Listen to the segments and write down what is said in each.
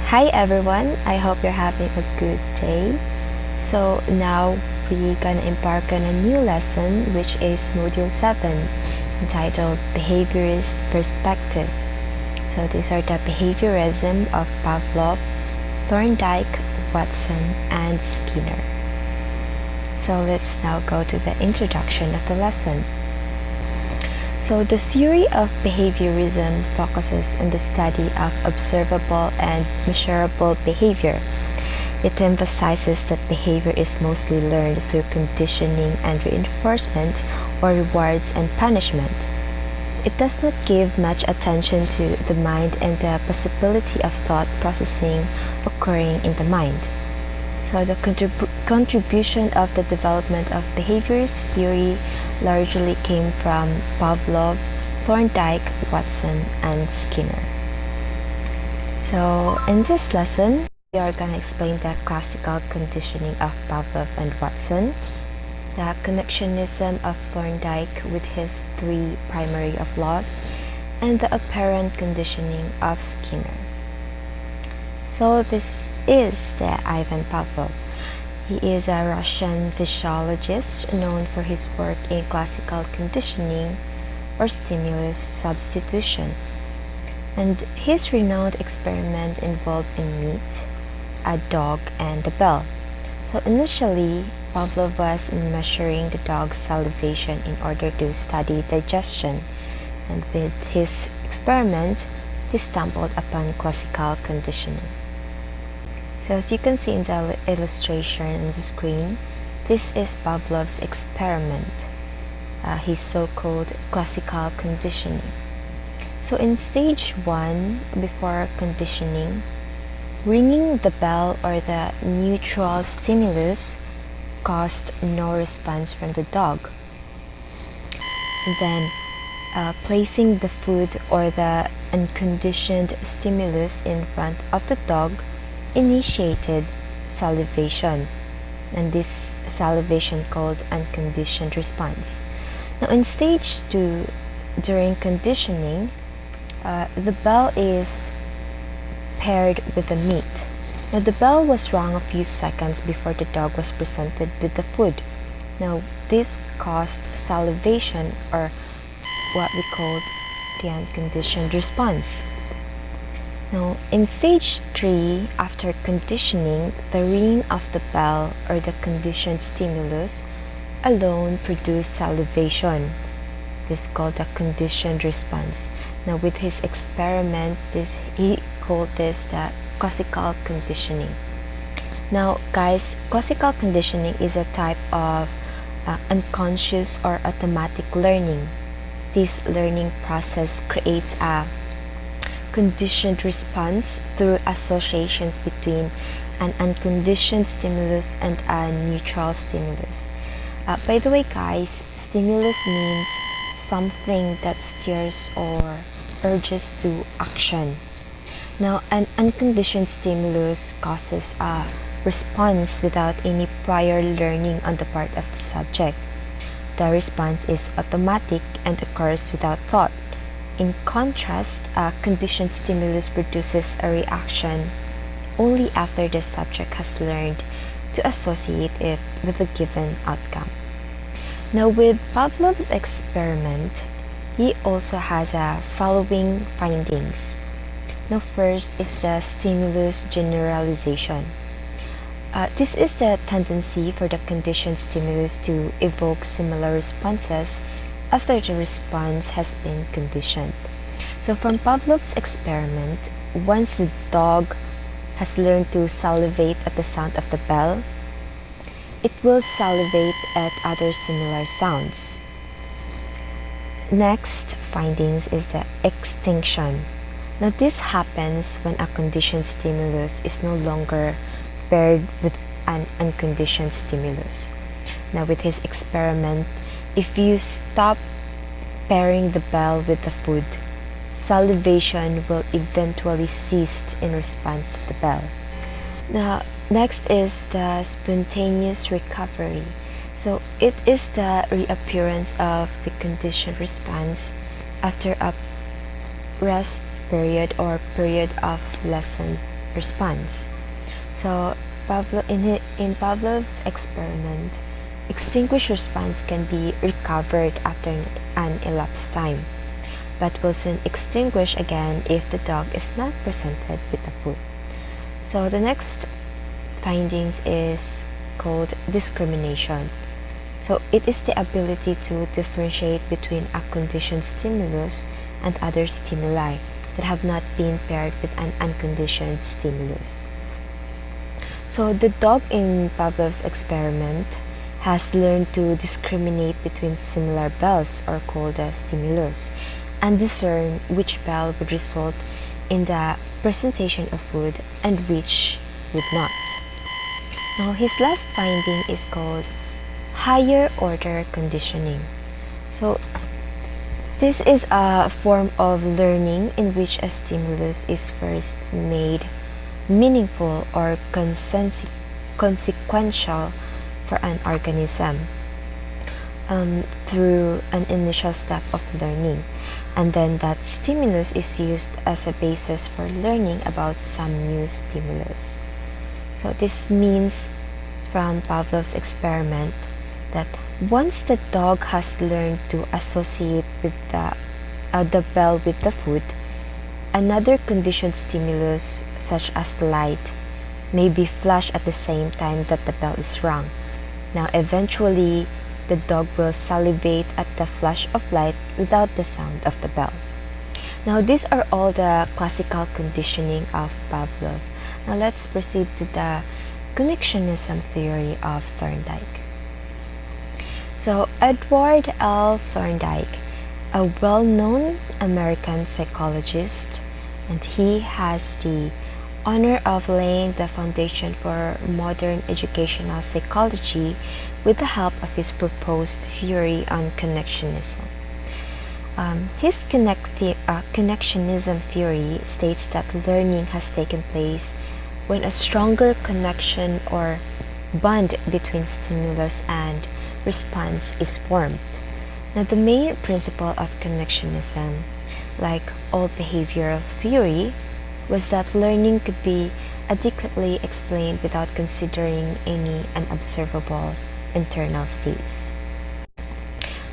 Hi everyone, I hope you're having a good day. So now we're gonna embark on a new lesson, which is Module 7, entitled Behaviorist Perspective. So these are the behaviorism of Pavlov, Thorndike, Watson, and Skinner. So let's now go to the introduction of the lesson. So the theory of behaviorism focuses on the study of observable and measurable behavior. It emphasizes that behavior is mostly learned through conditioning and reinforcement, or rewards and punishment. It does not give much attention to the mind and the possibility of thought processing occurring in the mind. So the contribution of the development of behaviorist theory largely came from Pavlov, Thorndike, Watson, and Skinner. So in this lesson, we are going to explain the classical conditioning of Pavlov and Watson, the connectionism of Thorndike with his three primary of laws, and the apparent conditioning of Skinner. So this is the Ivan Pavlov. He is a Russian physiologist known for his work in classical conditioning or stimulus substitution. And his renowned experiment involved in meat, a dog, and a bell. So initially, Pavlov was measuring the dog's salivation in order to study digestion. And with his experiment, he stumbled upon classical conditioning. So as you can see in the illustration on the screen, this is Pavlov's experiment, his so-called classical conditioning. So in stage 1, before conditioning, ringing the bell or the neutral stimulus caused no response from the dog. And then placing the food or the unconditioned stimulus in front of the dog initiated salivation, and this salivation called unconditioned response. Now in stage 2, during conditioning, the bell is paired with the meat. Now the bell was rung a few seconds before the dog was presented with the food. Now this caused salivation, or what we call the unconditioned response. Now, in stage 3, after conditioning, the ringing of the bell or the conditioned stimulus alone produced salivation. This is called the conditioned response. Now, with his experiment, he called this the classical conditioning. Now, guys, classical conditioning is a type of unconscious or automatic learning. This learning process creates a conditioned response through associations between an unconditioned stimulus and a neutral stimulus. By the way, guys, stimulus means something that steers or urges to action. Now, an unconditioned stimulus causes a response without any prior learning on the part of the subject. The response is automatic and occurs without thought. In contrast, a conditioned stimulus produces a reaction only after the subject has learned to associate it with a given outcome. Now, with Pavlov's experiment, he also has a following findings. Now, first is the stimulus generalization. This is the tendency for the conditioned stimulus to evoke similar responses after the response has been conditioned. So from Pavlov's experiment, once the dog has learned to salivate at the sound of the bell, it will salivate at other similar sounds. Next findings is the extinction. Now this happens when a conditioned stimulus is no longer paired with an unconditioned stimulus. Now with his experiment, if you stop pairing the bell with the food, salivation will eventually cease in response to the bell. Now, next is the spontaneous recovery. So it is the reappearance of the conditioned response after a rest period or period of lessened response. So in Pavlov's experiment, extinguished response can be recovered after an elapsed time, but will soon extinguish again if the dog is not presented with the food. So the next findings is called discrimination. So it is the ability to differentiate between a conditioned stimulus and other stimuli that have not been paired with an unconditioned stimulus. So the dog in Pavlov's experiment has learned to discriminate between similar bells, or called a stimulus, and discern which bell would result in the presentation of food and which would not. Now his last finding is called higher order conditioning. So this is a form of learning in which a stimulus is first made meaningful or consequential for an organism through an initial step of learning, and then that stimulus is used as a basis for learning about some new stimulus. So this means from Pavlov's experiment that once the dog has learned to associate with the bell with the food, another conditioned stimulus such as light may be flashed at the same time that the bell is rung. Now eventually the dog will salivate at the flash of light without the sound of the bell. Now these are all the classical conditioning of Pavlov. Now let's proceed to the connectionism theory of Thorndike. So Edward L. Thorndike, a well-known American psychologist, and he has the honor of laying the foundation for modern educational psychology with the help of his proposed theory on connectionism. His connectionism theory states that learning has taken place when a stronger connection or bond between stimulus and response is formed. Now the main principle of connectionism, like all behavioral theory, was that learning could be adequately explained without considering any unobservable internal states.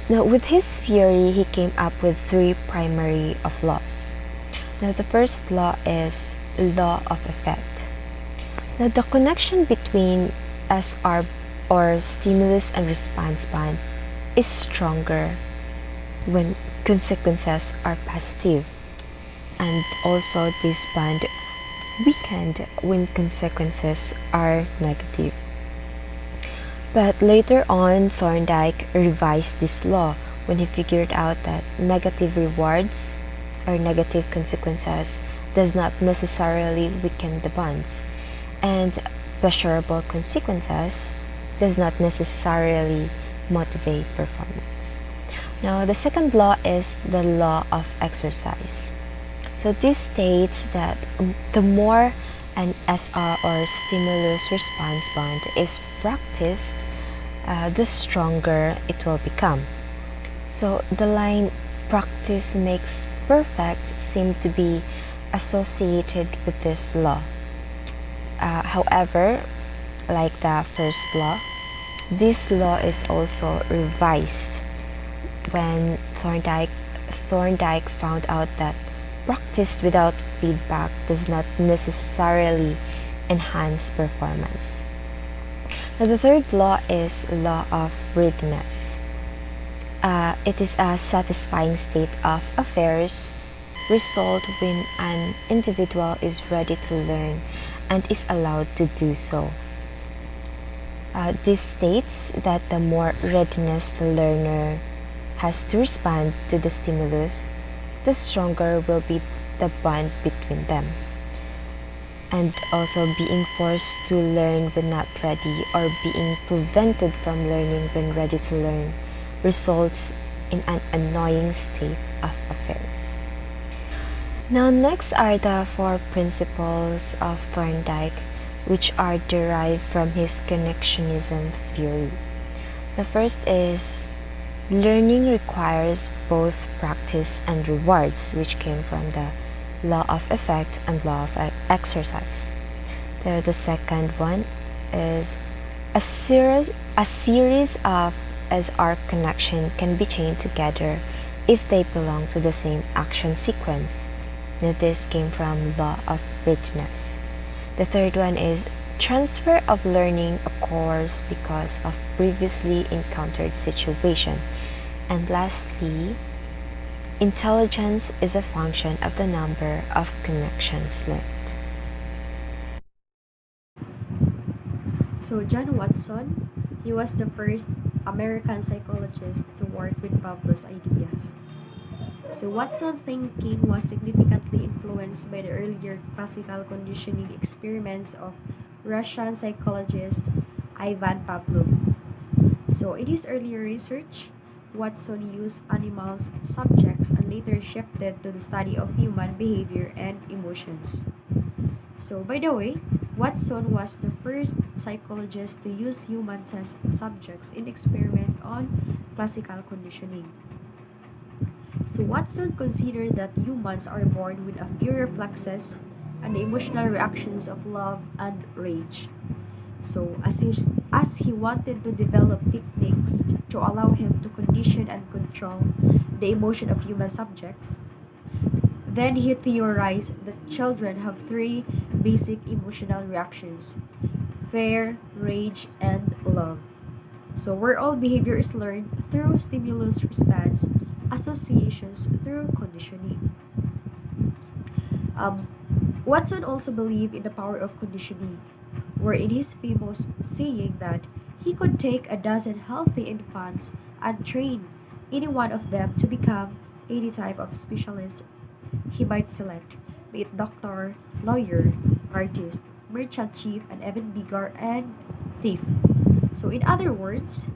Now with his theory, he came up with three primary of laws. Now the first law is law of effect. Now the connection between SR, or stimulus and response bond, is stronger when consequences are positive, and also this bond weakened when consequences are negative. But later on, Thorndike revised this law when he figured out that negative rewards or negative consequences does not necessarily weaken the bonds, and pleasurable consequences does not necessarily motivate performance. Now the second law is the law of exercise. So this states that the more an SR, or stimulus response bond, is practiced, the stronger it will become. So the line "practice makes perfect" seemed to be associated with this law. However, like the first law, this law is also revised when Thorndike found out that practice without feedback does not necessarily enhance performance. Now the third law is law of readiness. It is a satisfying state of affairs result when an individual is ready to learn and is allowed to do so. This states that the more readiness the learner has to respond to the stimulus, the stronger will be the bond between them. And also, being forced to learn when not ready, or being prevented from learning when ready to learn, results in an annoying state of affairs. Now next are the four principles of Thorndike, which are derived from his connectionism theory. The first is learning requires both practice and rewards, which came from the law of effect and law of exercise. So the second one is a series of as our connection can be chained together if they belong to the same action sequence. Now this came from law of richness. The third one is transfer of learning occurs because of previously encountered situation. And lastly, intelligence is a function of the number of connections learned. So John Watson, he was the first American psychologist to work with Pavlov's ideas. So Watson's thinking was significantly influenced by the earlier classical conditioning experiments of Russian psychologist Ivan Pavlov. So in his earlier research, Watson used animals, subjects, and later shifted to the study of human behavior and emotions. So, by the way, Watson was the first psychologist to use human test subjects in experiment on classical conditioning. So, Watson considered that humans are born with a few reflexes and the emotional reactions of love and rage. So, as he wanted to develop techniques to allow him to condition and control the emotion of human subjects, then he theorized that children have three basic emotional reactions: fear, rage, and love. So, where all behavior is learned through stimulus response, associations through conditioning. Um, Watson also believed in the power of conditioning, where it is famous saying that he could take a dozen healthy infants and train any one of them to become any type of specialist he might select, be it doctor, lawyer, artist, merchant chief, and even beggar and thief. So in other words,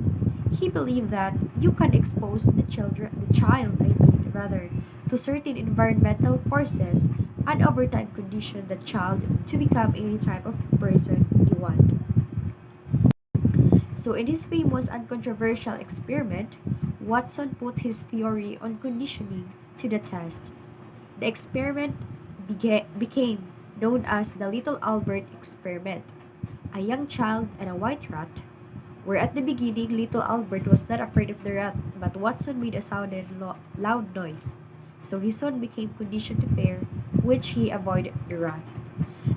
he believed that you can expose the child, rather, to certain environmental forces and over time condition the child to become any type of person you want. So in his famous and controversial experiment, Watson put his theory on conditioning to the test. The experiment became known as the Little Albert Experiment. A young child and a white rat, where at the beginning little Albert was not afraid of the rat, but Watson made a loud noise. So he soon became conditioned to fear, which he avoided the rat.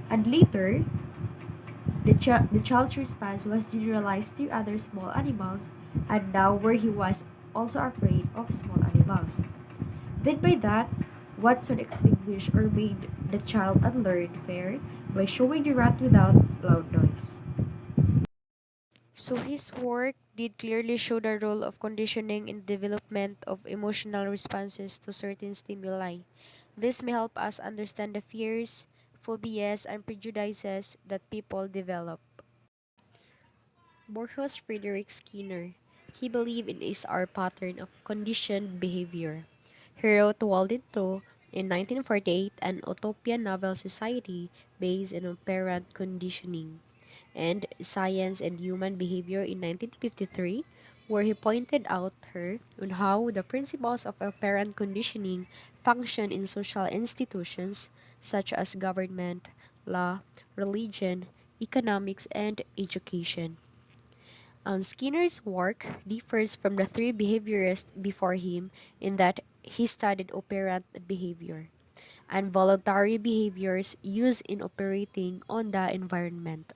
And later, the child's response was generalized to other small animals, and now where he was also afraid of small animals. Then by that, Watson extinguished or made the child unlearn fear by showing the rat without loud noise. So his work did clearly show the role of conditioning in development of emotional responses to certain stimuli. This may help us understand the fears, phobias, and prejudices that people develop. Borges Friedrich Skinner. He believed in SR pattern of conditioned behavior. He wrote Walden 2 in 1948, an utopian novel society based on operant conditioning, and Science and Human Behavior in 1953, where he pointed out her on how the principles of operant conditioning function in social institutions such as government, law, religion, economics, and education. Skinner's work differs from the three behaviorists before him in that he studied operant behavior and voluntary behaviors used in operating on the environment.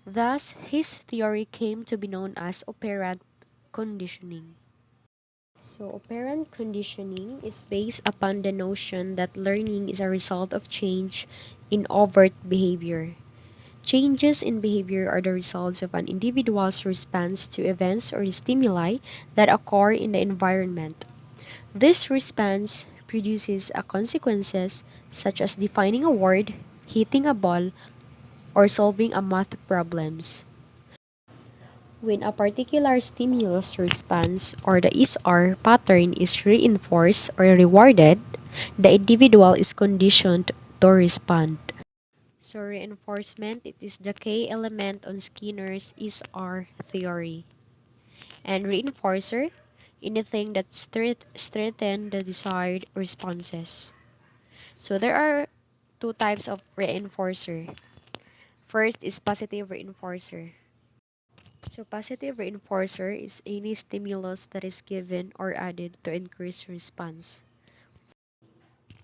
Thus, his theory came to be known as operant conditioning. So, operant conditioning is based upon the notion that learning is a result of change in overt behavior. Changes in behavior are the results of an individual's response to events or stimuli that occur in the environment. This response produces a consequences such as defining a word, hitting a ball, or solving a math problems. When a particular stimulus response or the SR pattern is reinforced or rewarded, the individual is conditioned to respond. So reinforcement, it is the key element on Skinner's SR theory. And reinforcer, anything that strengthen the desired responses. So there are two types of reinforcer. First is positive reinforcer. So positive reinforcer is any stimulus that is given or added to increase response.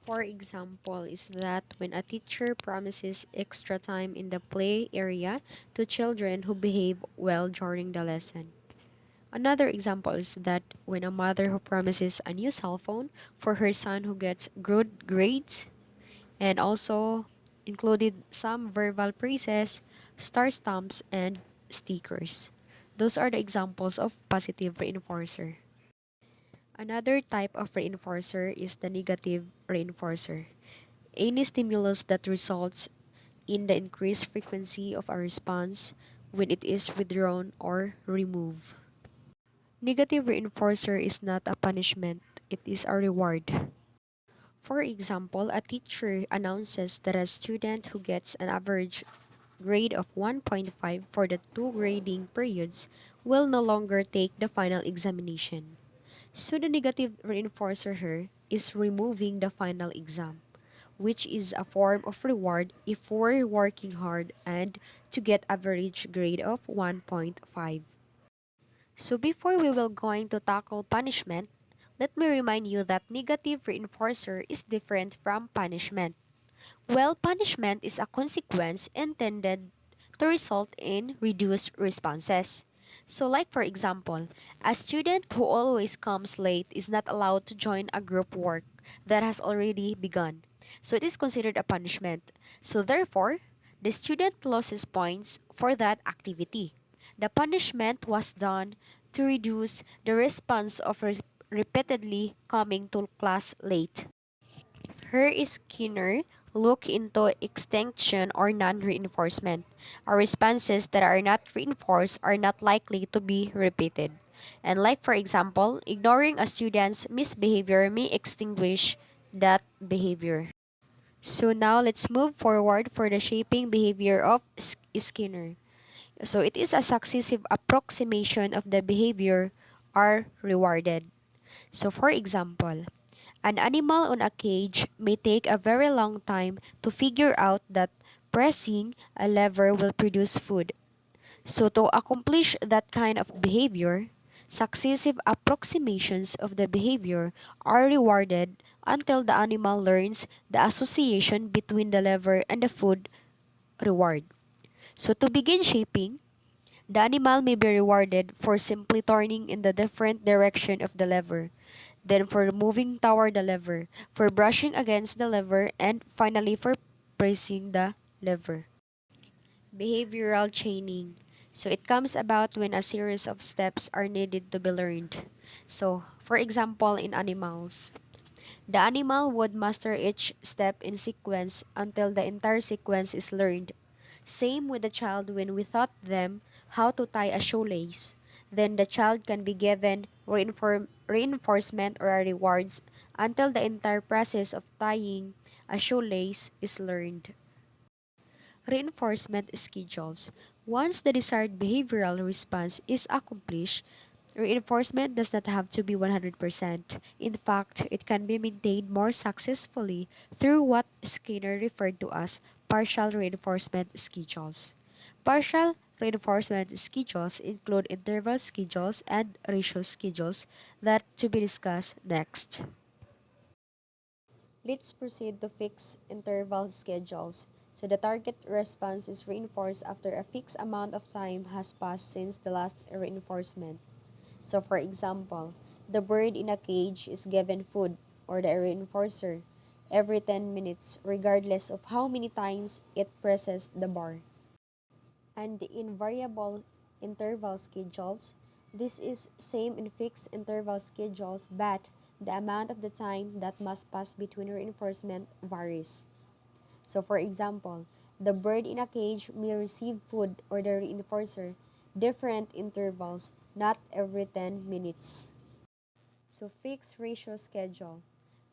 For example, is that when a teacher promises extra time in the play area to children who behave well during the lesson. Another example is that when a mother who promises a new cell phone for her son who gets good grades, and also included some verbal praises, star stamps, and stickers. Those are the examples of positive reinforcer. Another type of reinforcer is the negative reinforcer. Any stimulus that results in the increased frequency of a response when it is withdrawn or removed. Negative reinforcer is not a punishment, it is a reward. For example, a teacher announces that a student who gets an average grade of 1.5 for the two grading periods will no longer take the final examination. So the negative reinforcer here is removing the final exam, which is a form of reward if we're working hard and to get average grade of 1.5. So before we will going to tackle punishment, let me remind you that negative reinforcer is different from punishment. Well, punishment is a consequence intended to result in reduced responses. So like for example, a student who always comes late is not allowed to join a group work that has already begun. So it is considered a punishment. So therefore, the student loses points for that activity. The punishment was done to reduce the response of repeatedly coming to class late. Her Skinner look into extinction or non-reinforcement. Our responses that are not reinforced are not likely to be repeated. And like for example, ignoring a student's misbehavior may extinguish that behavior. So now let's move forward for the shaping behavior of Skinner. So it is a successive approximation of the behavior are rewarded. So for example, an animal on a cage may take a very long time to figure out that pressing a lever will produce food. So to accomplish that kind of behavior, successive approximations of the behavior are rewarded until the animal learns the association between the lever and the food reward. So to begin shaping, the animal may be rewarded for simply turning in the different direction of the lever, then for moving toward the lever, for brushing against the lever, and finally for pressing the lever. Behavioral chaining. So it comes about when a series of steps are needed to be learned. So, for example, in animals, the animal would master each step in sequence until the entire sequence is learned. Same with the child when we taught them how to tie a shoelace. Then the child can be given reinforcement or rewards until the entire process of tying a shoelace is learned. Reinforcement schedules. Once the desired behavioral response is accomplished, reinforcement does not have to be 100%. In fact, it can be maintained more successfully through what Skinner referred to as partial reinforcement schedules. Partial reinforcement schedules include interval schedules and ratio schedules that to be discussed next. Let's proceed to fix interval schedules. So the target response is reinforced after a fixed amount of time has passed since the last reinforcement. So for example, the bird in a cage is given food or the reinforcer every 10 minutes regardless of how many times it presses the bar. And in variable interval schedules, this is same in fixed interval schedules, but the amount of the time that must pass between reinforcement varies. So for example, the bird in a cage may receive food or the reinforcer different intervals, not every 10 minutes. So fixed ratio schedule.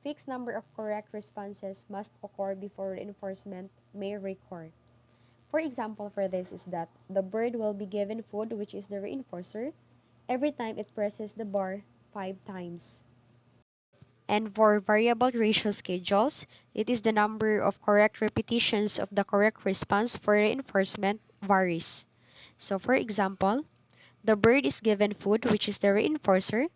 Fixed number of correct responses must occur before reinforcement may recur. For example for this is that the bird will be given food, which is the reinforcer, every time it presses the bar 5 times. And for variable ratio schedules, it is the number of correct repetitions of the correct response for reinforcement varies. So for example, the bird is given food, which is the reinforcer,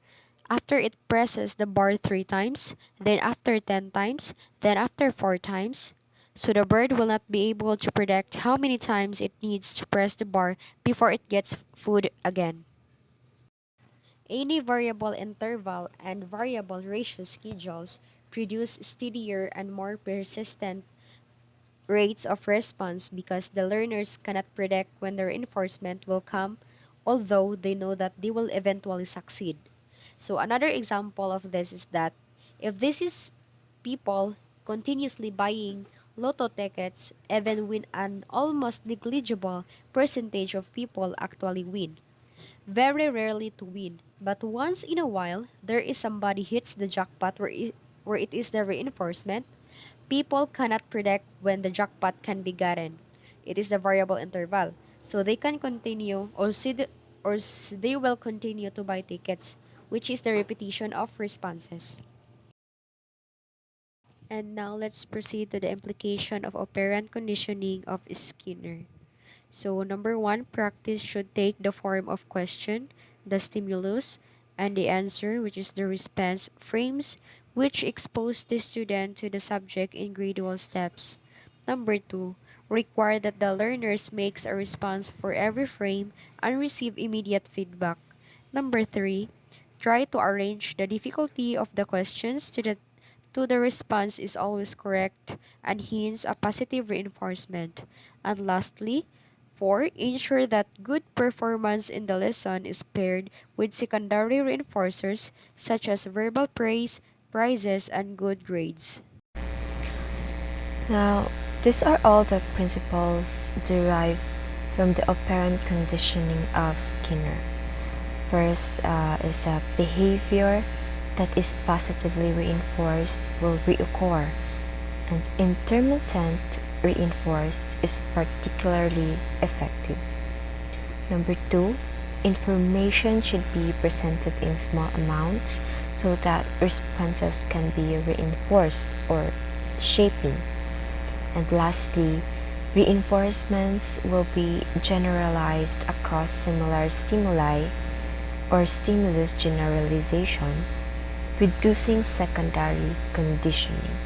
after it presses the bar 3 times, then after 10 times, then after 4 times. So the bird will not be able to predict how many times it needs to press the bar before it gets food again. Any variable interval and variable ratio schedules produce steadier and more persistent rates of response because the learners cannot predict when the reinforcement will come, although they know that they will eventually succeed. So another example of this is that if this is people continuously buying lotto tickets, even when an almost negligible percentage of people actually win. Very rarely to win, but once in a while, there is somebody hits the jackpot where it is the reinforcement. People cannot predict when the jackpot can be gotten. It is the variable interval. So they can continue they will continue to buy tickets, which is the repetition of responses. And now let's proceed to the implication of operant conditioning of Skinner. So, number one, practice should take the form of question, the stimulus, and the answer, which is the response frames, which expose the student to the subject in gradual steps. Number two, require that the learners makes a response for every frame and receive immediate feedback. Number three, try to arrange the difficulty of the questions to the response is always correct and hence a positive reinforcement. And lastly, 4. Ensure that good performance in the lesson is paired with secondary reinforcers such as verbal praise, prizes, and good grades. Now, these are all the principles derived from the operant conditioning of Skinner. First is a behavior that is positively reinforced will reoccur, and intermittent reinforced is particularly effective. Number two, information should be presented in small amounts so that responses can be reinforced or shaping. And lastly, reinforcements will be generalized across similar stimuli or stimulus generalization, reducing secondary conditioning.